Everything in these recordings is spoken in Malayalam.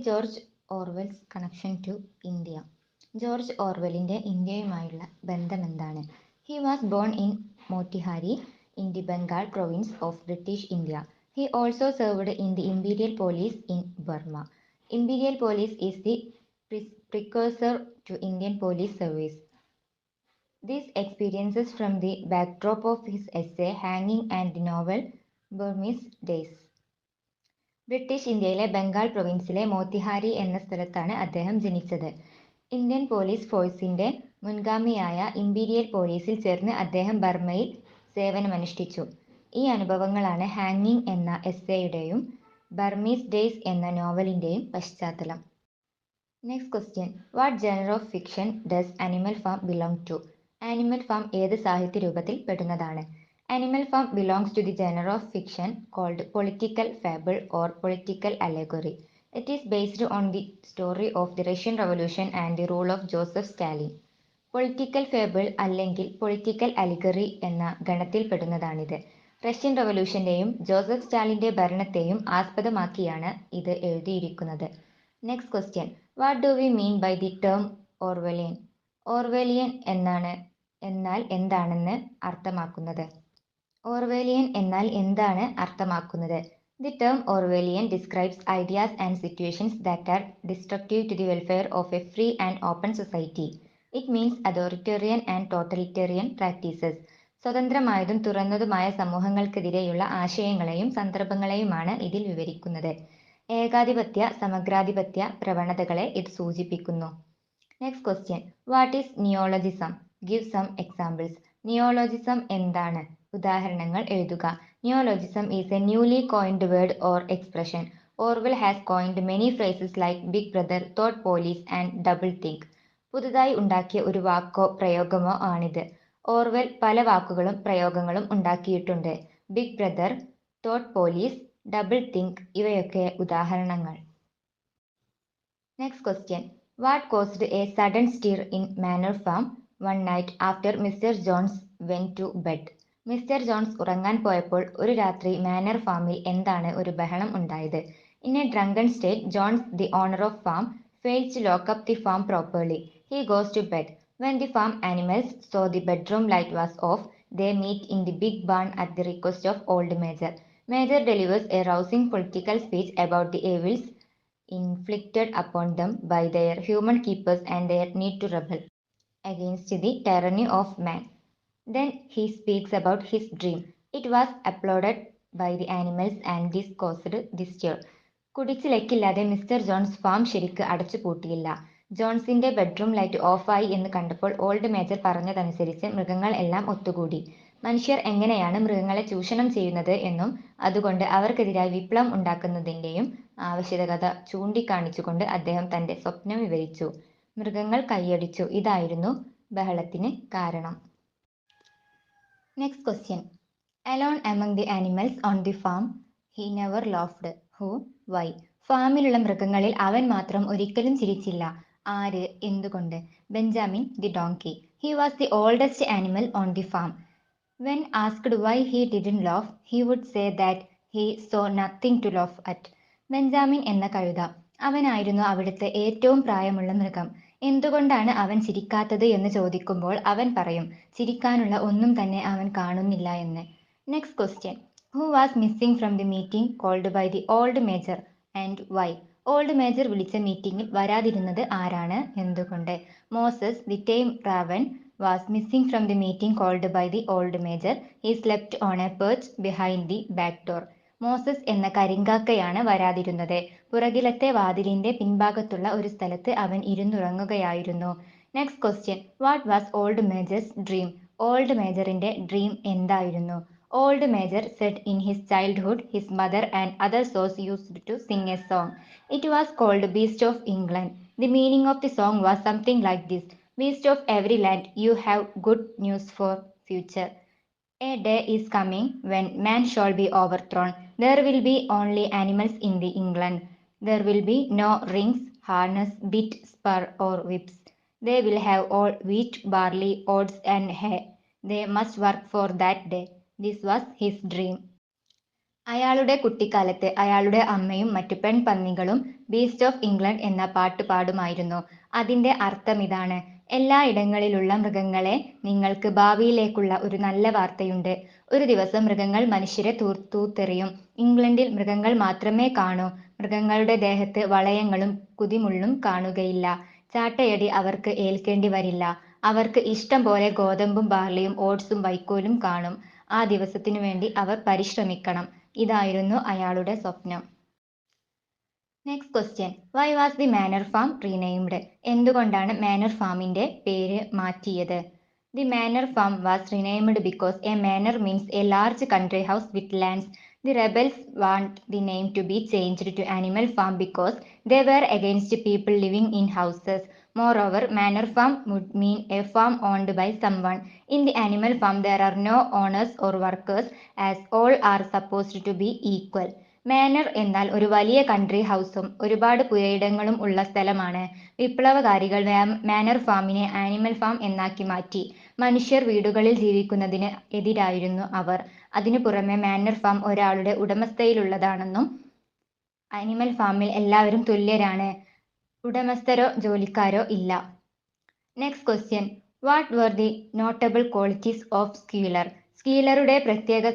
George Orwell's connection to India. George ഓർവെലിന്റെ ഇന്ത്യയുമായുള്ള ബന്ധമെന്താണ്? He was born in Motihari in the Bengal province of British India. He also served in the Imperial Police in Burma. Imperial Police is the precursor to Indian Police Service. These experiences from the backdrop of his essay Hanging and the novel Burmese Days. British ഇന്ത്യയിലെ ബംഗാൾ പ്രൊവിൻസിലെ മോത്തിഹാരി എന്ന സ്ഥലത്താണ് അദ്ദേഹം ജനിച്ചത്. ഇന്ത്യൻ പോലീസ് ഫോഴ്സിന്റെ മുൻഗാമിയായ ഇമ്പീരിയൽ പോലീസിൽ ചേർന്ന് അദ്ദേഹം ബർമയിൽ സേവനമനുഷ്ഠിച്ചു. ഈ അനുഭവങ്ങളാണ് ഹാങ്ങിങ് എന്ന എസ്സേയുടെയും ബർമീസ് ഡേയ്സ് എന്ന നോവലിന്റെയും പശ്ചാത്തലം. Next question. What genre of fiction does animal farm belong to? Animal farm ഏത് സാഹിത്യ രൂപത്തിൽ പെടുന്നതാണ്? Animal Farm belongs to the genre of fiction called political fable or political allegory. It is based on the story of the Russian Revolution and the rule of Joseph Stalin. Political fable അല്ലെങ്കിൽ പൊളിറ്റിക്കൽ അലിഗറി എന്ന ഗണത്തിൽപ്പെടുന്നതാണിത്. റഷ്യൻ റവല്യൂഷന്റെയും ജോസഫ് സ്റ്റാലിന്റെ ഭരണത്തെയും ആസ്പദമാക്കിയാണ് ഇത് എഴുതിയിരിക്കുന്നത്. Next question. What do we mean by the term Orwellian? Orwellian എന്നാൽ എന്താണെന്ന് അർത്ഥമാക്കുന്നത്? ഓർവേലിയൻ എന്നാൽ എന്താണ് അർത്ഥമാക്കുന്നത്? The term Orwellian describes ideas and situations that are destructive to the welfare of a free and open society. It means authoritarian and totalitarian practices. സ്വതന്ത്രമായതും തുറന്നതുമായ സമൂഹങ്ങൾക്കെതിരെയുള്ള ആശയങ്ങളെയും സന്ദർഭങ്ങളെയുമാണ് ഇതിൽ വിവരിക്കുന്നത്. ഏകാധിപത്യ സമഗ്രാധിപത്യ പ്രവണതകളെ ഇത് സൂചിപ്പിക്കുന്നു. Next question. What is neologism? Give some examples. Neologism എന്താണ്? ഉദാഹരണങ്ങൾ എഴുതുക. Neologism is a newly coined word or expression. Orwell has coined many phrases like big brother, thought police and double think. പുതുതായി ഉണ്ടാക്കിയ ഒരു വാക്കോ പ്രയോഗമോ ആണിത്. ഓർവെൽ പല വാക്കുകളും പ്രയോഗങ്ങളും ഉണ്ടാക്കിയിട്ടുണ്ട്. Big brother, thought police, double think ഇവയൊക്കെ ഉദാഹരണങ്ങൾ. Next question. What caused a sudden stir in manor farm one night after mister Jones went to bed? Mister Jones ഉറങ്ങാൻ പോയപ്പോൾ ഒരു രാത്രി മാനർ ഫാമിൽ എന്താണ് ഒരു ബഹളം ഉണ്ടായത്? In a drunken state Jones the owner of farm fails to lock up the farm properly. He goes to bed. When the farm animals saw the bedroom light was off, they meet in the big barn at the request of old Major. Major delivers a rousing political speech about the evils inflicted upon them by their human keepers and their need to rebel against the tyranny of man. Then he speaks about his dream. It was applauded by the animals and this caused the stir. കുടിച്ച് ലക്കില്ലാതെ മിസ്റ്റർ ജോൺസ് ഫാം ശരിക്ക് അടച്ചു പൂട്ടിയില്ല. ജോൺസിന്റെ ബെഡ്റൂം ലൈറ്റ് ഓഫായി എന്ന് കണ്ടപ്പോൾ ഓൾഡ് മേജർ പറഞ്ഞതനുസരിച്ച് മൃഗങ്ങൾ എല്ലാം ഒത്തുകൂടി. മനുഷ്യർ എങ്ങനെയാണ് മൃഗങ്ങളെ ചൂഷണം ചെയ്യുന്നത് എന്നും അതുകൊണ്ട് അവർക്കെതിരായി വിപ്ലവം ഉണ്ടാക്കുന്നതിന്റെയും ആവശ്യകത ചൂണ്ടിക്കാണിച്ചുകൊണ്ട് അദ്ദേഹം തന്റെ സ്വപ്നം വിവരിച്ചു. മൃഗങ്ങൾ കൈയടിച്ചു. ഇതായിരുന്നു ബഹളത്തിന് കാരണം. Next question. Alone among the animals on the farm, he never laughed. Who? Why? ഫാമിലുള്ള മൃഗങ്ങളിൽ അവൻ മാത്രം ഒരിക്കലും ചിരിച്ചില്ല. ആര്? എന്തുകൊണ്ട്? Benjamin the donkey. He was the oldest animal on the farm. When asked why he didn't laugh, he would say that he saw nothing to laugh at. ബെഞ്ചാമിൻ എന്ന കഴുത. അവനായിരുന്നു അവിടുത്തെ ഏറ്റവും പ്രായമുള്ള മൃഗം. എന്തുകൊണ്ടാണ് അവൻ ചിരിക്കാത്തത് എന്ന് ചോദിക്കുമ്പോൾ അവൻ പറയും, ചിരിക്കാനുള്ള ഒന്നും തന്നെ അവൻ കാണുന്നില്ല എന്ന്. Next question. Who was missing from the meeting called by the Old Major and why? Old Major വിളിച്ച മീറ്റിംഗിൽ വരാതിരുന്നത് ആരാണ്? എന്തുകൊണ്ട്? Moses the tame raven was missing from the meeting called by the Old Major. He slept on a perch behind the back door. Moses എന്ന കരിങ്കാക്കയാണ് വരാതിരുന്നത്. പുറകിലത്തെ വാതിലിന്റെ പിൻഭാഗത്തുള്ള ഒരു സ്ഥലത്ത് അവൻ ഇരുന്നുറങ്ങുകയായിരുന്നു. Next question. What was Old Major's dream? Old മേജറിന്റെ ഡ്രീം എന്തായിരുന്നു? Old major said in his childhood his mother and other sows used to sing a song. It was called beast of England. The meaning of the song was something like this. Beast of every land, you have good news for future. A day is coming when man shall be overthrown. There will be only animals in the England. There will be no rings, harness, bit, spur or whips. They will have all wheat, barley, oats and hay. They must work for that day. This was his dream. അയാളുടെ കുട്ടിക്കാലത്ത് അയാളുടെ അമ്മയും മറ്റു പെൺപന്നികളും ബീസ്റ്റ് ഓഫ് ഇംഗ്ലണ്ട് എന്ന പാട്ട് പാടുമായിരുന്നു. അതിന്റെ അർത്ഥമിതാണ്: എല്ലായിടങ്ങളിലുള്ള മൃഗങ്ങളെ, നിങ്ങൾക്ക് ഭാവിയിലേക്കുള്ള ഒരു നല്ല വാർത്തയുണ്ട്. ഒരു ദിവസം മൃഗങ്ങൾ മനുഷ്യരെ തൂത്തെറിയും. ഇംഗ്ലണ്ടിൽ മൃഗങ്ങൾ മാത്രമേ കാണൂ. മൃഗങ്ങളുടെ ദേഹത്ത് വളയങ്ങളും കുതിമുള്ളും കാണുകയില്ല. ചാട്ടയടി അവർക്ക് ഏൽക്കേണ്ടി വരില്ല. അവർക്ക് ഇഷ്ടം പോലെ ഗോതമ്പും ബാർലിയും ഓട്സും വൈക്കോലും കാണും. ആ ദിവസത്തിനു വേണ്ടി അവർ പരിശ്രമിക്കണം. ഇതായിരുന്നു അയാളുടെ സ്വപ്നം. Next question: why was the manor farm renamed? എന്തുകൊണ്ടാണ് മാനർ ഫാമിന്റെ പേര് മാറ്റിയത്? The manor farm was renamed because a manor means a large country house with lands. The rebels want the name to be changed to Animal Farm because they were against people living in houses. Moreover, manor farm would mean a farm owned by someone. In the animal farm, there are no owners or workers, as all are supposed to be equal. Manor എന്നാൽ ഒരു വലിയ കൺട്രി ഹൗസും ഒരുപാട് പുരയിടങ്ങളും ഉള്ള സ്ഥലമാണ്. വിപ്ലവകാരികൾ മാനർ ഫാമിനെ ആനിമൽ ഫാം എന്നാക്കി മാറ്റി. മനുഷ്യർ വീടുകളിൽ ജീവിക്കുന്നതിന് എതിരായിരുന്നു അവർ. അതിനു പുറമെ മാനർ ഫാം ഒരാളുടെ ഉടമസ്ഥതയിലുള്ളതാണെന്നും ആനിമൽ ഫാമിൽ എല്ലാവരും തുല്യരാണ്, ഉടമസ്ഥരോ ജോലിക്കാരോ ഇല്ല. Next question: what were the notable qualities of Squealer? സ്ക്വീലറുടെ പ്രത്യേക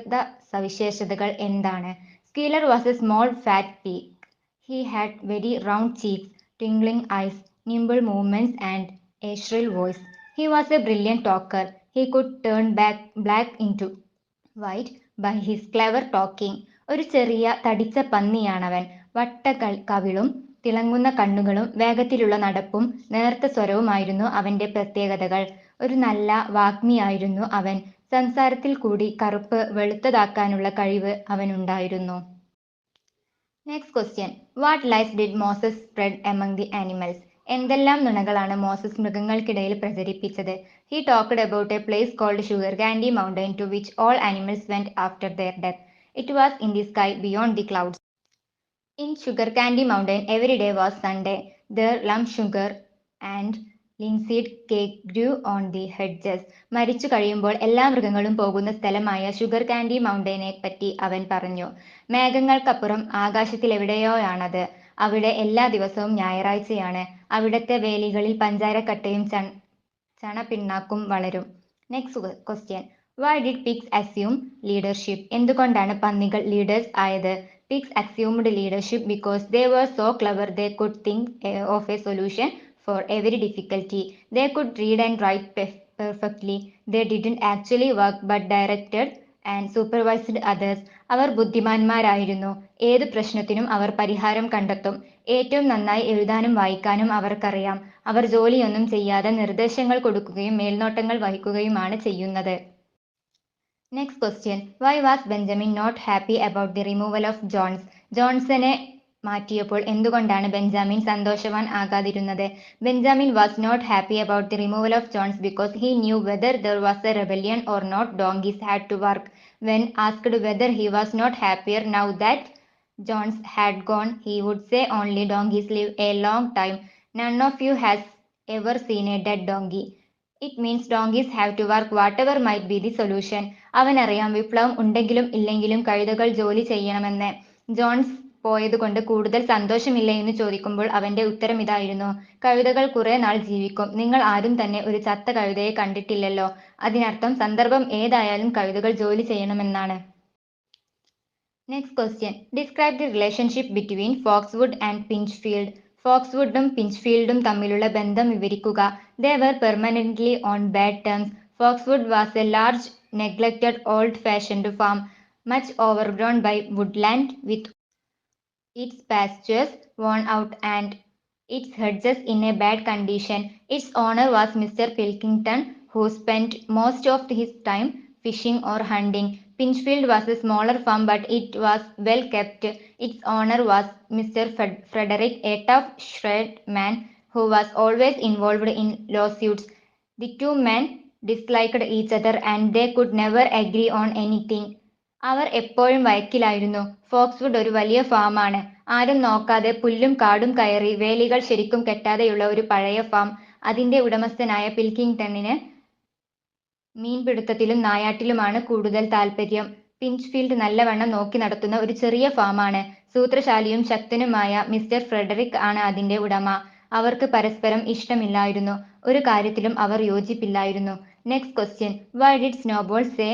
സവിശേഷതകൾ എന്താണ്? Squealer was a small fat pig. He had very round cheeks, twinkling eyes, nimble movements and a shrill voice. He was a brilliant talker. He could turn black into white by his clever talking. ഒരു ചെറിയ തടിച്ച പന്നിയാണവൻ. കവിളും തിളങ്ങുന്ന കണ്ണുകളും വേഗത്തിലുള്ള നടപ്പും നേർത്ത സ്വരവുമായിരുന്നു അവന്റെ പ്രത്യേകതകൾ. ഒരു നല്ല വാഗ്മിയായിരുന്നു അവൻ. സംസാരത്തിൽ കൂടി കറുപ്പ് വെളുത്തതാക്കാനുള്ള കഴിവ് അവനുണ്ടായിരുന്നു. Next question: what lies did Moses spread among the animals? എന്തെല്ലാം നുണകളാണ് മോസസ് മൃഗങ്ങൾക്കിടയിൽ പ്രചരിപ്പിച്ചത്? He talked about a place called Sugarcandy Mountain to which all animals went after their death. It was in the sky beyond the clouds. In Sugarcandy Mountain every day was Sunday. There lump sugar and linseed cake grew on the hedges. മരിച്ചു കഴിയുമ്പോൾ എല്ലാ മൃഗങ്ങളും പോകുന്ന സ്ഥലമായ ഷുഗർ കാൻഡി മൗണ്ടനെ പറ്റി അവൻ പറഞ്ഞു. മേഘങ്ങൾക്കപ്പുറം ആകാശത്തിലെവിടെയോയാണത്. അവിടെ എല്ലാ ദിവസവും ഞായറാഴ്ചയാണ്. അവിടത്തെ വേലികളിൽ പഞ്ചാരക്കട്ടയും ചണപിണ്ണാക്കും വളരും. Next question: why did pigs assume leadership? എന്തുകൊണ്ടാണ് പന്നികൾ ലീഡേഴ്സ് ആയത്? Pigs assumed leadership because they were so clever they could think of a solution for every difficulty. They could read and write perfectly. They didn't actually work but directed and supervised others. അവർ ബുദ്ധിമാന്മാരായിരുന്നു. ഏത് പ്രശ്നത്തിനും അവർ പരിഹാരം കണ്ടെത്തും. ഏറ്റവും നന്നായി എഴുതാനും വായിക്കാനും അവർക്കറിയാം. അവർ ജോലിയൊന്നും ചെയ്യാതെ നിർദ്ദേശങ്ങൾ കൊടുക്കുകയും മേൽനോട്ടങ്ങൾ വഹിക്കുകയുമാണ് ചെയ്യുന്നത്. Next question: why was Benjamin not happy about the removal of Jones? ജോൺസനെ മാറ്റിയപ്പോൾ എന്തുകൊണ്ടാണ് ബെഞ്ചമിൻ സന്തോഷവാൻ ആകാതിരുന്നത്? Benjamin was not happy about the removal of Jones because he knew whether there was a rebellion or not donkeys had to work. When asked whether he was not happier now that Jones had gone, he would say only donkeys live a long time. None of you has ever seen a dead donkey. It means donkeys have to work whatever might be the solution. അവനറിയാം വിപ്ലവം ഉണ്ടെങ്കിലും ഇല്ലെങ്കിലും കഴുതകൾ ജോലി ചെയ്യണമെന്ന്. ജോൺസ് പോയതുകൊണ്ട് കൂടുതൽ സന്തോഷമില്ല എന്ന് ചോദിക്കുമ്പോൾ അവന്റെ ഉത്തരം ഇതായിരുന്നു: കഴുതകൾ കുറെ നാൾ ജീവിക്കും. നിങ്ങൾ ആരും തന്നെ ഒരു ചത്ത കഴുതയെ കണ്ടിട്ടില്ലല്ലോ. അതിനർത്ഥം സന്ദർഭം ഏതായാലും കഴുതകൾ ജോലി ചെയ്യണമെന്നാണ്. Next question: describe the relationship between Foxwood and Pinchfield. ഫോക്സ്വുഡും പിഞ്ച്ഫീൽഡും തമ്മിലുള്ള ബന്ധം വിവരിക്കുക. ദേ were permanently on bad terms. Foxwood was a large, neglected, old-fashioned farm, much overgrown by woodland, with its pastures worn out and its hedges in a bad condition. Its owner was Mr. Pilkington, who spent most of his time fishing or hunting. Pinchfield was a smaller farm, but it was well kept. Its owner was Mr. Frederick, a tough, shrewd man who was always involved in lawsuits. The two men disliked each other and they could never agree on anything. അവർ എപ്പോഴും വഴക്കിലായിരുന്നു. ഫോക്സ്വുഡ് ഒരു വലിയ ഫാമാണ്. ആരും നോക്കാതെ പുല്ലും കാടും കയറി വേലികൾ ശരിക്കും കെട്ടാതെയുള്ള ഒരു പഴയ ഫാം. അതിന്റെ ഉടമസ്ഥനായ പിൽക്കിങ്ടണിന് മീൻപിടുത്തത്തിലും നായാട്ടിലുമാണ് കൂടുതൽ താല്പര്യം. പിഞ്ച്ഫീൽഡ് നല്ലവണ്ണം നോക്കി നടത്തുന്ന ഒരു ചെറിയ ഫാമാണ്. സൂത്രശാലിയും ശക്തനുമായ മിസ്റ്റർ ഫ്രെഡറിക് ആണ് അതിന്റെ ഉടമ. അവർക്ക് പരസ്പരം ഇഷ്ടമില്ലായിരുന്നു. ഒരു കാര്യത്തിലും അവർ യോജിപ്പില്ലായിരുന്നു. Next question. Why did Snowball say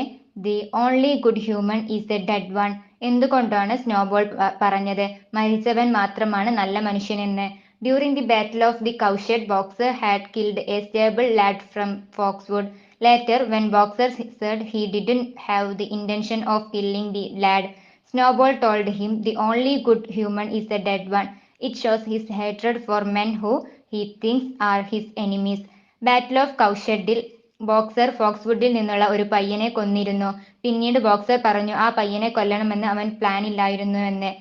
the only good human is a dead one? എന്തുകൊണ്ടാണ് സ്നോബോൾ പറഞ്ഞത് മരിച്ചവൻ മാത്രമാണ് നല്ല മനുഷ്യനെന്ന്? During the battle of the cowshed, Boxer had killed a stable lad from Foxwood. Later, when Boxer said he didn't have the intention of killing the lad, Snowball told him the only good human is a dead one. It shows his hatred for men who he thinks are his enemies. Battle of കൗഷെഡിൽ ബോക്സർ ഫോക്സ്വുഡിൽ നിന്നുള്ള ഒരു പയ്യനെ കൊന്നിരുന്നു. പിന്നീട് ബോക്സർ പറഞ്ഞു ആ പയ്യനെ കൊല്ലണമെന്ന് അവൻ പ്ലാനില്ലായിരുന്നുവെന്ന്.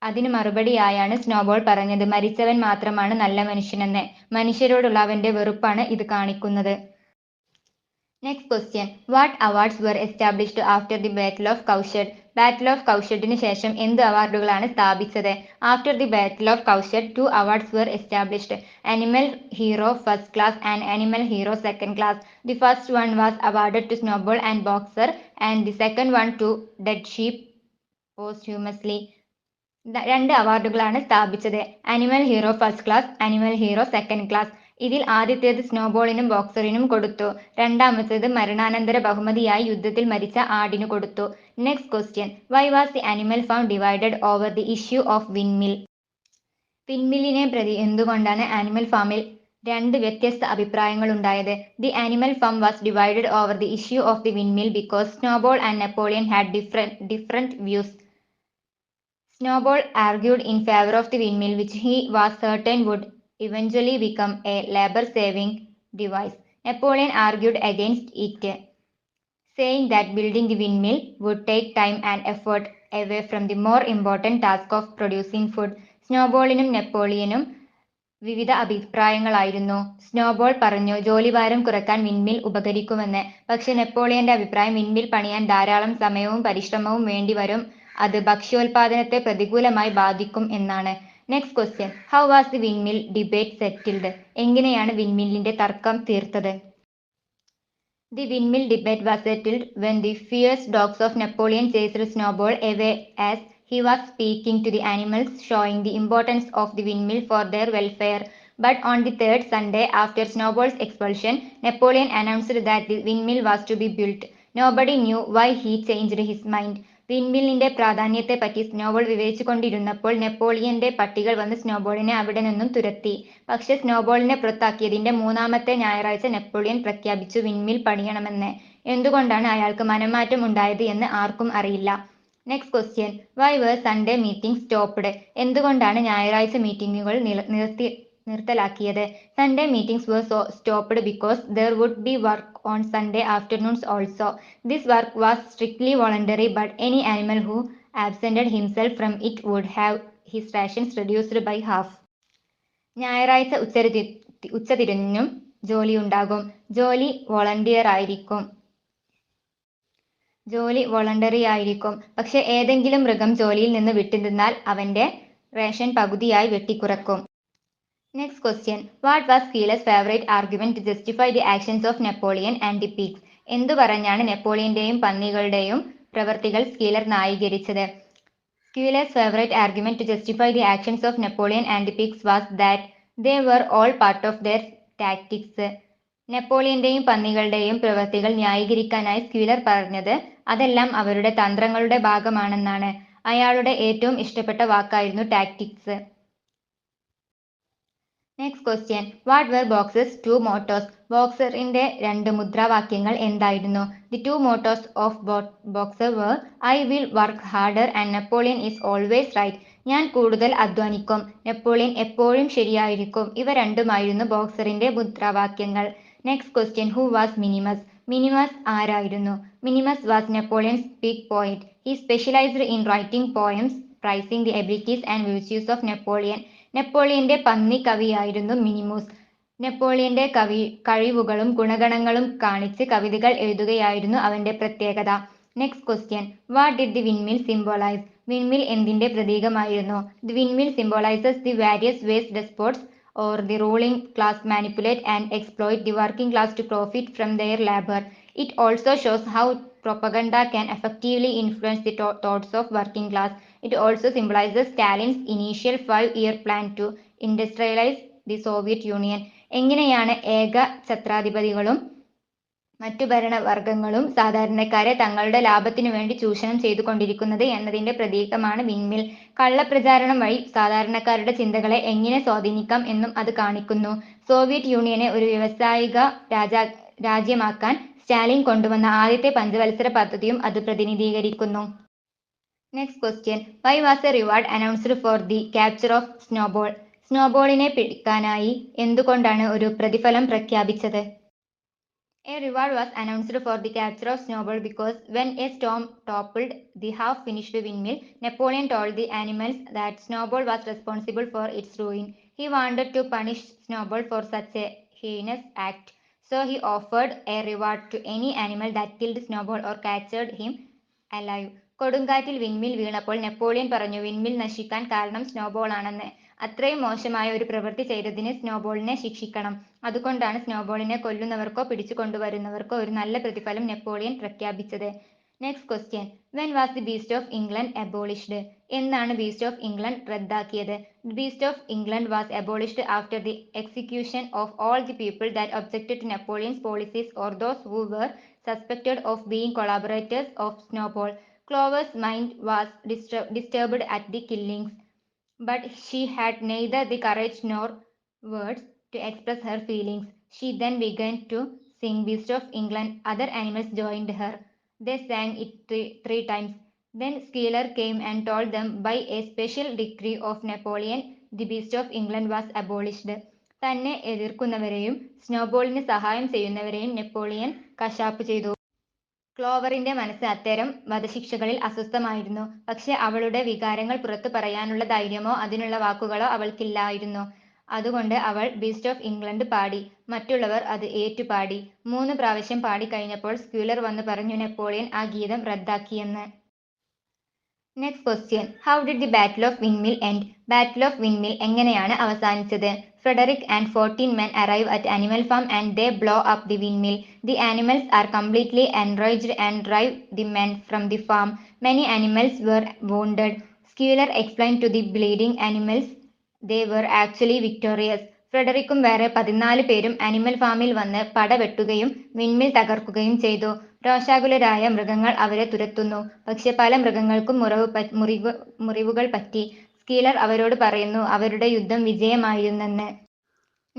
അതിന് മറുപടിയായാണ് സ്നോബോൾ പറഞ്ഞത് മരിച്ചവൻ മാത്രമാണ് നല്ല മനുഷ്യനെന്ന്. മനുഷ്യരോടുള്ള അവന്റെ വെറുപ്പാണ് ഇത് കാണിക്കുന്നത്. Next question. What awards were established after the Battle of Cowshed? Battle of കൗഷെഡിന് ശേഷം എന്ത് അവാർഡുകളാണ് സ്ഥാപിച്ചത്? ആഫ്റ്റർ ദി ബാറ്റിൽ ഓഫ് കൗഷെഡ്, 2 awards were established: Animal Hero First Class and Animal Hero Second Class. The first one was awarded to Snowball and Boxer, and the second one to Dead Sheep posthumously. 2 അവാർഡുകളാണ് സ്ഥാപിച്ചത്: animal hero first class, animal hero second class. ഇതിൽ ആദ്യത്തേത് സ്നോബോളിനും ബോക്സറിനും കൊടുത്തു. രണ്ടാമത്തേത് മരണാനന്തര ബഹുമതിയായി യുദ്ധത്തിൽ മരിച്ച ആടിനു കൊടുത്തു. Next question. Why was the Animal Farm divided over the issue of windmill? വിൻമില്ലിനെ പ്രതി എന്തുകൊണ്ടാണ് ആനിമൽ ഫാമിൽ 2 വ്യത്യസ്ത അഭിപ്രായങ്ങളുണ്ടായത്? The Animal Farm was divided over the issue of the windmill because Snowball and Napoleon had different views. Snowball argued in favor of the windmill, which he was certain would eventually become a labor-saving device. Napoleon argued against it, saying that building the windmill would take time and effort away from the more important task of producing food. സ്നോബോളിനും നെപ്പോളിയനും വിവിധ അഭിപ്രായങ്ങളായിരുന്നു. സ്നോബോൾ പറഞ്ഞു ജോലിഭാരം കുറയ്ക്കാൻ വിൻമിൽ ഉപകരിക്കുമെന്ന്. പക്ഷെ നെപ്പോളിയന്റെ അഭിപ്രായം വിൻമിൽ പണിയാൻ ധാരാളം സമയവും പരിശ്രമവും വേണ്ടിവരും, അത് ഭക്ഷ്യോൽപാദനത്തെ പ്രതികൂലമായി ബാധിക്കും എന്നാണ്. Next question. How was the വിൻമിൽ debate settled? എങ്ങനെയാണ് വിൻമില്ലിന്റെ തർക്കം തീർത്തത്? The വിൻമിൽ debate was settled when the fears dogs of Napoleon chased snowball away as he was speaking to the animals, showing the importance of the windmill for their welfare. But on the third Sunday after Snowball's expulsion, Napoleon announced that the windmill was to be built. Nobody knew why he changed his mind. വിൻമില്ലിന്റെ പ്രാധാന്യത്തെപ്പറ്റി സ്നോബോൾ വിവേചിച്ചുകൊണ്ടിരുന്നപ്പോൾ നെപ്പോളിയന്റെ പട്ടികൾ വന്ന് സ്നോബോളിനെ അവിടെ നിന്നും തുരത്തി. പക്ഷെ സ്നോബോളിനെ പുറത്താക്കിയതിന്റെ 3-ാമത്തെ ഞായറാഴ്ച നെപ്പോളിയൻ പ്രഖ്യാപിച്ചു വിൻമിൽ പണിയണമെന്ന്. എന്തുകൊണ്ടാണ് അയാൾക്ക് മനംമാറ്റം ഉണ്ടായത് എന്ന് ആർക്കും അറിയില്ല. Next question. Why were Sunday meeting stopped? എന്തുകൊണ്ടാണ് ഞായറാഴ്ച മീറ്റിംഗുകൾ നിർത്തലാക്കിയത്? Sunday meetings were stopped because there would be work on Sunday afternoons also. This work was strictly voluntary, but any animal who absented himself from it would have his rations reduced by half. ഞായറാഴ്ച ഉച്ചതിരിഞ്ഞും ജോലിയുണ്ടാകും. ജോലി വോളണ്ടറി ആയിരിക്കും. പക്ഷെ ഏതെങ്കിലും മൃഗം ജോലിയിൽ നിന്ന് വിട്ടുനിന്നാൽ അവന്റെ റേഷൻ പകുതിയായി വെട്ടിക്കുറക്കും. Next question. What was Squealer's favourite argument to justify the actions of Napoleon and the pigs? എന്തു പറഞ്ഞാണ് നെപ്പോളിയന്റെയും പന്നികളുടെയും പ്രവർത്തികൾ സ്കീലർ ന്യായീകരിച്ചത്? Squealer's favourite argument to justify the actions of Napoleon and the pigs was that they were all part of their tactics. നെപ്പോളിയന്റെയും പന്നികളുടെയും പ്രവൃത്തികൾ ന്യായീകരിക്കാനായി സ്കീലർ പറഞ്ഞത് അതെല്ലാം അവരുടെ തന്ത്രങ്ങളുടെ ഭാഗമാണെന്നാണ്. അയാളുടെ ഏറ്റവും ഇഷ്ടപ്പെട്ട വാക്കായിരുന്നു tactics. Next question. What were Boxer's 2 mottos? ബോക്സറിന്റെ 2 മുദ്രാവാക്യങ്ങൾ എന്തായിരുന്നു? ദി 2 mottos of Boxer were I will work harder and Napoleon is always right. ഞാൻ കൂടുതൽ അധ്വാനിക്കും, നെപ്പോളിയൻ എപ്പോഴും ശരിയായിരിക്കും. ഇവ രണ്ടുമായിരുന്നു ബോക്സറിന്റെ മുദ്രാവാക്യങ്ങൾ. Next question. Who was Minimus? Minimus ആരായിരുന്നു? Minimus was Napoleon's big poet. He specialised in writing poems praising the abilities and virtues of Napoleon. നെപ്പോളിയന്റെ പന്നി കവിയായിരുന്നു മിനിമസ്. നെപ്പോളിയന്റെ കഴിവുകളും ഗുണഗണങ്ങളും കാണിച്ച് കവിതകൾ എഴുതുകയായിരുന്നു അവന്റെ പ്രത്യേകത. Next question. What did the വിൻമിൽ symbolise? വിൻമിൽ എന്തിന്റെ പ്രതീകമായിരുന്നു? The വിൻമിൽ സിംബോളൈസസ് the various vase ഡെസ്പോട്സ് or the ruling class manipulate and exploit the working class to profit from their labor. It also shows how propaganda can effectively influence the thoughts of working class. It also symbolizes Stalin's initial 5-year plan to industrialize the Soviet Union. എങ്ങനെയാണ് ഏകഛത്രാധിപതികളും മറ്റു ഭരണവർഗങ്ങളും സാധാരണക്കാരെ തങ്ങളുടെ ലാഭത്തിനു വേണ്ടി ചൂഷണം ചെയ്തുകൊണ്ടിരിക്കുന്നത് എന്നതിന്റെ പ്രതീകമാണ് വിൻമിൽ. കള്ളപ്രചാരണം വഴി സാധാരണക്കാരുടെ ചിന്തകളെ എങ്ങനെ സ്വാധീനിക്കാം എന്നും അത് കാണിക്കുന്നു. സോവിയറ്റ് യൂണിയനെ ഒരു വ്യാവസായിക രാജ്യമാക്കാൻ സ്റ്റാലിൻ കൊണ്ടുവന്ന ആദ്യത്തെ പഞ്ചവത്സര പദ്ധതിയും അത് പ്രതിനിധീകരിക്കുന്നു. Next question. Why was a reward announced for the capture of Snowball? സ്നോബോളിനെ പിടിക്കാനായി എന്തുകൊണ്ടാണ് ഒരു പ്രതിഫലം പ്രഖ്യാപിച്ചത്? A reward was announced for the capture of Snowball because when a storm toppled the half-finished windmill, Napoleon told the animals that Snowball was responsible for its ruin. He wanted to punish Snowball for such a heinous act, so he offered a reward to any animal that killed Snowball or captured him alive. കൊടുങ്കാറ്റിൽ വിൻമിൽ വീണപ്പോൾ നെപ്പോളിയൻ പറഞ്ഞു വിൻമിൽ നശിക്കാൻ കാരണം സ്നോബോളാണെന്ന്. അത്രയും മോശമായ ഒരു പ്രവൃത്തി ചെയ്തതിന് സ്നോബോളിനെ ശിക്ഷിക്കണം. അതുകൊണ്ടാണ് സ്നോബോളിനെ കൊല്ലുന്നവർക്കോ പിടിച്ചു കൊണ്ടുവരുന്നവർക്കോ ഒരു നല്ല പ്രതിഫലം നെപ്പോളിയൻ പ്രഖ്യാപിച്ചത്. Next question. When was the Beast of England abolished? എന്നാണ് ബീസ്റ്റ് ഓഫ് ഇംഗ്ലണ്ട് റദ്ദാക്കിയത്? The Beast of England was abolished after the execution of all the people that objected to Napoleon's policies or those who were suspected of being collaborators of Snowball. Clover's mind was disturbed at the killings, but she had neither the courage nor words to express her feelings. She then began to sing Beast of England. Other animals joined her. They sang it three times. Then Skeeler came and told them by a special decree of Napoleon, the Beast of England was abolished. തന്നെ എതിർക്കുന്നവരെയും സ്നോബോളിന് സഹായം ചെയ്യുന്നവരെയും നെപ്പോളിയൻ കശാപ്പ് ചെയ്തു. ക്ലോവറിന്റെ മനസ്സ് അത്തരം വധശിക്ഷകളിൽ അസ്വസ്ഥമായിരുന്നു. പക്ഷെ അവളുടെ വികാരങ്ങൾ പുറത്തു പറയാനുള്ള ധൈര്യമോ അതിനുള്ള വാക്കുകളോ അവൾക്കില്ലായിരുന്നു. അതുകൊണ്ട് അവൾ ബീസ്റ്റ് ഓഫ് ഇംഗ്ലണ്ട് പാടി. മറ്റുള്ളവർ അത് ഏറ്റുപാടി. 3 പ്രാവശ്യം പാടിക്കഴിഞ്ഞപ്പോൾ സ്ക്യൂലർ വന്നു പറഞ്ഞു നെപ്പോളിയൻ ആ ഗീതം റദ്ദാക്കിയെന്ന്. Next question. How did the battle of windmill end? Battle of windmill എങ്ങനെയാണ് അവസാനിച്ചത്? Frederick and 14 men arrive at Animal Farm and they blow up the windmill. The animals are completely enraged and drive the men from the farm. Many animals were wounded. Skeeler explained to the bleeding animals they were actually victorious. ഫ്രെഡറിക്കും വേറെ 14 പേരും അനിമൽ ഫാമിൽ വന്ന് പടവെട്ടുകയും വിൻമിൽ തകർക്കുകയും ചെയ്തു. രോഷാകുലരായ മൃഗങ്ങൾ അവരെ തുരത്തുന്നു. പക്ഷെ പല മൃഗങ്ങൾക്കും മുറിവുകൾ പറ്റി. സ്കീലർ അവരോട് പറയുന്നു അവരുടെ യുദ്ധം വിജയമായിരുന്നെന്ന്.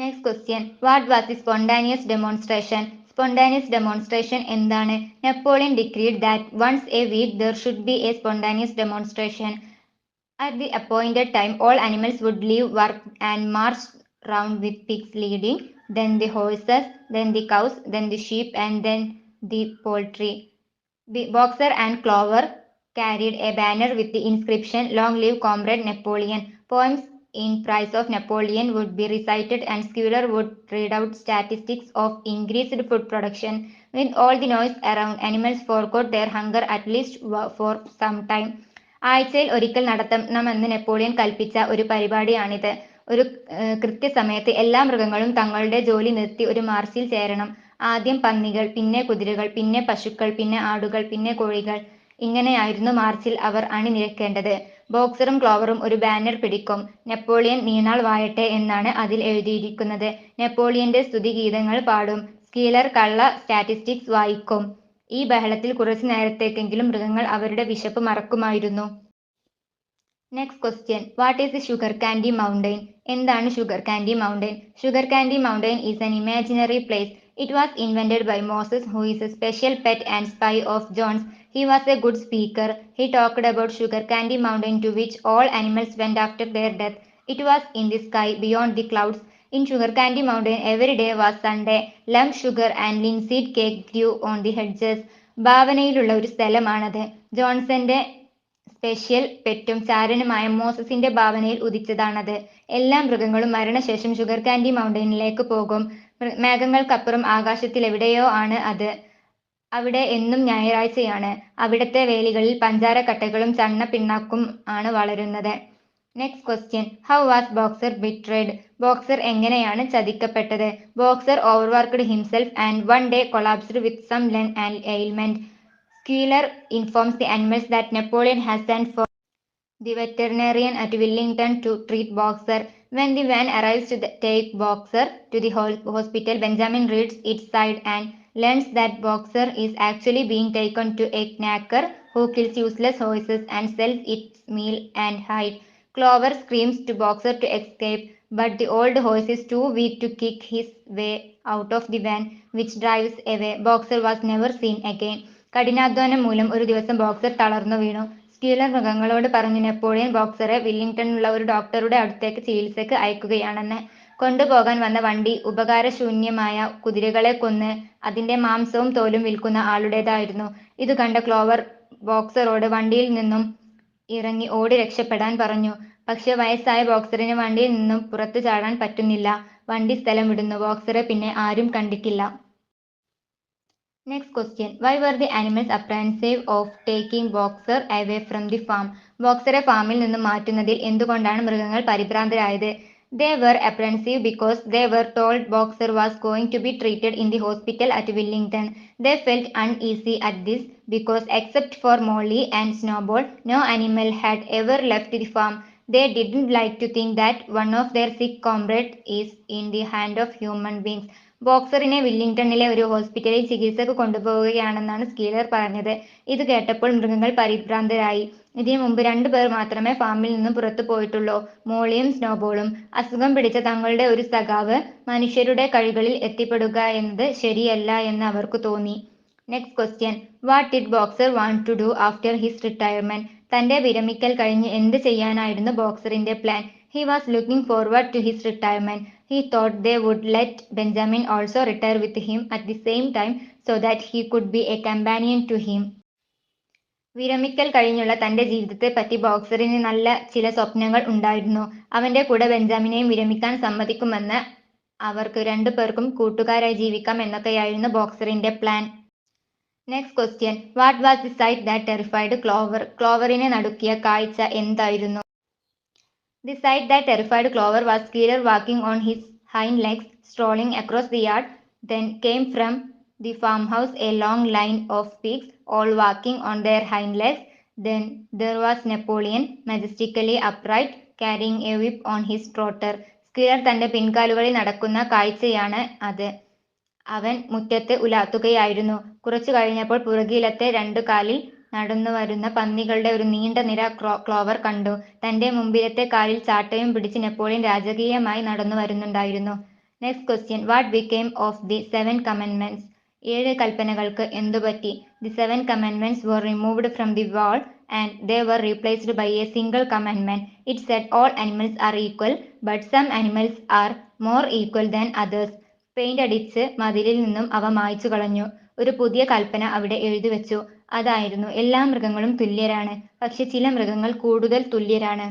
Next question. What was the spontaneous demonstration? Spontaneous demonstration എന്താണ്? Napoleon decreed that once a week there should be a spontaneous demonstration. At the appointed time all animals would leave work and march round with pigs leading, then the horses, then the cows, then the sheep and then the poultry. Boxer and Clover carried a banner with the inscription Long live Comrade Napoleon. Poems in praise of Napoleon would be recited and Skeeler would read out statistics of increased food production. With all the noise around, animals forgot their hunger at least for some time. ആഴ്ചയിൽ ഒരിക്കൽ നടത്തണമെന്ന് നെപ്പോളിയൻ കൽപ്പിച്ച ഒരു പരിപാടിയാണിത്. ഒരു കൃത്യസമയത്ത് എല്ലാ മൃഗങ്ങളും തങ്ങളുടെ ജോലി നിർത്തി ഒരു മാർച്ചിൽ ചേരണം. ആദ്യം പന്നികൾ, പിന്നെ കുതിരകൾ, പിന്നെ പശുക്കൾ, പിന്നെ ആടുകൾ, പിന്നെ കോഴികൾ. ഇങ്ങനെയായിരുന്നു മാർച്ചിൽ അവർ അണിനിരക്കേണ്ടത്. ബോക്സറും ക്ലോവറും ഒരു ബാനർ പിടിക്കും. നെപ്പോളിയൻ നീണാൾ വാഴട്ടെ എന്നാണ് അതിൽ എഴുതിയിരിക്കുന്നത്. നെപ്പോളിയന്റെ സ്തുതിഗീതങ്ങൾ പാടും. സ്കീലർ കള്ള സ്റ്റാറ്റിസ്റ്റിക്സ് വായിക്കും. ഈ ബഹളത്തിൽ കുറച്ചു നേരത്തേക്കെങ്കിലും മൃഗങ്ങൾ അവരുടെ വിശപ്പ് മറക്കുമായിരുന്നു. Next question. What is the Sugarcandy Mountain? എന്താണ് Sugarcandy Mountain? Sugarcandy Mountain is an imaginary place. It was invented by Moses, who is a special pet and spy of John's. He was a good speaker. He talked about Sugarcandy Mountain, to which all animals went after their death. It was in the sky beyond the clouds. In Sugarcandy Mountain every day was Sunday. Lump sugar and linseed cake grew on the hedges. ഭാവനയിലുള്ള ഒരു സ്ഥലമാണത്. ജോൺസന്റെ സ്പെഷ്യൽ പെറ്റും ചാരനുമായ മോസസിന്റെ ഭാവനയിൽ ഉദിച്ചതാണത്. എല്ലാ മൃഗങ്ങളും മരണശേഷം ഷുഗർകാൻഡി മൗണ്ടെയിനിലേക്ക് പോകും. മേഘങ്ങൾക്കപ്പുറം ആകാശത്തിലെവിടെയോ ആണ് അത്. അവിടെ എന്നും ഞായറാഴ്ചയാണ്. അവിടത്തെ വേലികളിൽ പഞ്ചാരക്കട്ടകളും ചണ്ണപ്പിണ്ണാക്കും ആണ് വളരുന്നത്. Next question. How was Boxer betrayed? Boxer എങ്ങനെയാണ് ചതിക്കപ്പെട്ടത്? Boxer overworked himself and one day collapsed with some lung and ailment. Skylar informs the animals that Napoleon has sent for the veterinarian at Wellington to treat Boxer. When the van arrives to take Boxer to the hospital, Benjamin reads its side and learns that Boxer is actually being taken to a knacker who kills useless horses and sells its meal and hide. Clover screams to Boxer to escape, but the old horse is too weak to kick his way out of the van, which drives away. Boxer was never seen again. കഠിനാധ്വാനം മൂലം ഒരു ദിവസം ബോക്സർ തളർന്നു വീണു. സ്ക്യൂലർ മൃഗങ്ങളോട് പറഞ്ഞു നെപ്പോളിയൻ ബോക്സറെ വില്ലിംഗ്ടണിലുള്ള ഒരു ഡോക്ടറുടെ അടുത്തേക്ക് ചികിത്സയ്ക്ക് അയക്കുകയാണെന്ന്. കൊണ്ടുപോകാൻ വന്ന വണ്ടി ഉപകാരശൂന്യമായ കുതിരകളെ കൊന്ന് അതിന്റെ മാംസവും തോലും വിൽക്കുന്ന ആളുടേതായിരുന്നു. ഇത് കണ്ട ക്ലോവർ ബോക്സറോട് വണ്ടിയിൽ നിന്നും ഇറങ്ങി ഓടി രക്ഷപ്പെടാൻ പറഞ്ഞു. പക്ഷെ വയസ്സായ ബോക്സറിന് വണ്ടിയിൽ നിന്നും പുറത്തു ചാടാൻ പറ്റുന്നില്ല. വണ്ടി സ്ഥലം വിടുന്നു. ബോക്സറെ പിന്നെ ആരും കണ്ടിട്ടില്ല. Next question. Why were the animals apprehensive of taking Boxer away from the farm? ബോക്സറെ ഫാമിൽ നിന്നും മാറ്റുന്നതിൽ എന്തുകൊണ്ടാണ് മൃഗങ്ങൾ പരിഭ്രാന്തരായത്? They were apprehensive because they were told Boxer was going to be treated in the hospital at Wellington. They felt uneasy at this because except for Molly and Snowball, no animal had ever left the farm. They didn't like to think that one of their sick comrades is in the hand of human beings. ബോക്സറിനെ വില്ലിംഗ്ടണിലെ ഒരു ഹോസ്പിറ്റലിൽ ചികിത്സക്ക് കൊണ്ടുപോവുകയാണെന്നാണ് സ്കീലർ പറഞ്ഞത്. ഇത് കേട്ടപ്പോൾ മൃഗങ്ങൾ പരിഭ്രാന്തരായി. ഇതിനു മുമ്പ് 2 പേർ മാത്രമേ ഫാമിൽ നിന്നും പുറത്തു പോയിട്ടുള്ളൂ, മോളിയും സ്നോബോളും. അസുഖം പിടിച്ച തങ്ങളുടെ ഒരു സഖാവ് മനുഷ്യരുടെ കൈകളിൽ എത്തിപ്പെടുക എന്നത് ശരിയല്ല എന്ന് അവർക്ക് തോന്നി. Next question. What did boxer want to do after his retirement? തന്റെ വിരമിക്കൽ കഴിഞ്ഞ് എന്ത് ചെയ്യാനായിരുന്നു ബോക്സറിന്റെ plan? He was looking forward to his retirement. He thought they would let Benjamin also retire with him at the same time so that he could be a companion to him. വിരമിക്കൽ കഴിഞ്ഞുള്ള തന്റെ ജീവിതത്തെപ്പറ്റി ബോക്സറിന് നല്ല ചില സ്വപ്നങ്ങൾ ഉണ്ടായിരുന്നു. അവന്റെ കൂടെ ബെഞ്ചമിനെയും വിരമിക്കാൻ സമ്മതിക്കുമെന്ന്, അവർക്ക് 2 പേർക്കും കൂട്ടുകാരായി ജീവിക്കാം എന്നൊക്കെയായിരുന്നു ബോക്സറിന്റെ plan. Next question. What was the sight that terrified Clover? ക്ലോവറിനെ നടുക്കിയ കാഴ്ച എന്തായിരുന്നു? The sight that terrified Clover was Skeeter walking on his hind legs, strolling across the yard. Then came from the farmhouse a long line of pigs, all walking on their hind legs. Then there was Napoleon, majestically upright, carrying a whip on his trotter. Skeeter തന്റെ പിൻകാലുകളിൽ നടക്കുന്ന കാഴ്ചയാണ് അത്. അവൻ മുറ്റത്ത് ഉലാത്തുകയായിരുന്നു. കുറച്ചു കഴിഞ്ഞപ്പോൾ പുറകിലത്തെ 2 കാലിൽ നടന്നുവരുന്ന പന്നികളുടെ ഒരു നീണ്ട നിര ക്ലോവർ കണ്ടു. തന്റെ മുമ്പിലത്തെ കാലിൽ ചാട്ടയും പിടിച്ച് നെപ്പോളിയൻ രാജകീയമായി നടന്നു വരുന്നുണ്ടായിരുന്നു. Next question. What became of the 7 commandments? 7 കൽപ്പനകൾക്ക് എന്തുപറ്റി? The 7 commandments were removed from the wall and they were replaced by a single commandment. It said all animals are equal, but some animals are more equal than others. Paint അടിച്ച് മതിലിൽ നിന്നും അവ മായ്ച്ചു കളഞ്ഞു. ഒരു പുതിയ കൽപ്പന അവിടെ എഴുതിവെച്ചു. അതായിരുന്നു എല്ലാ മൃഗങ്ങളും തുല്യരാണ്, പക്ഷെ ചില മൃഗങ്ങൾ കൂടുതൽ തുല്യരാണ്.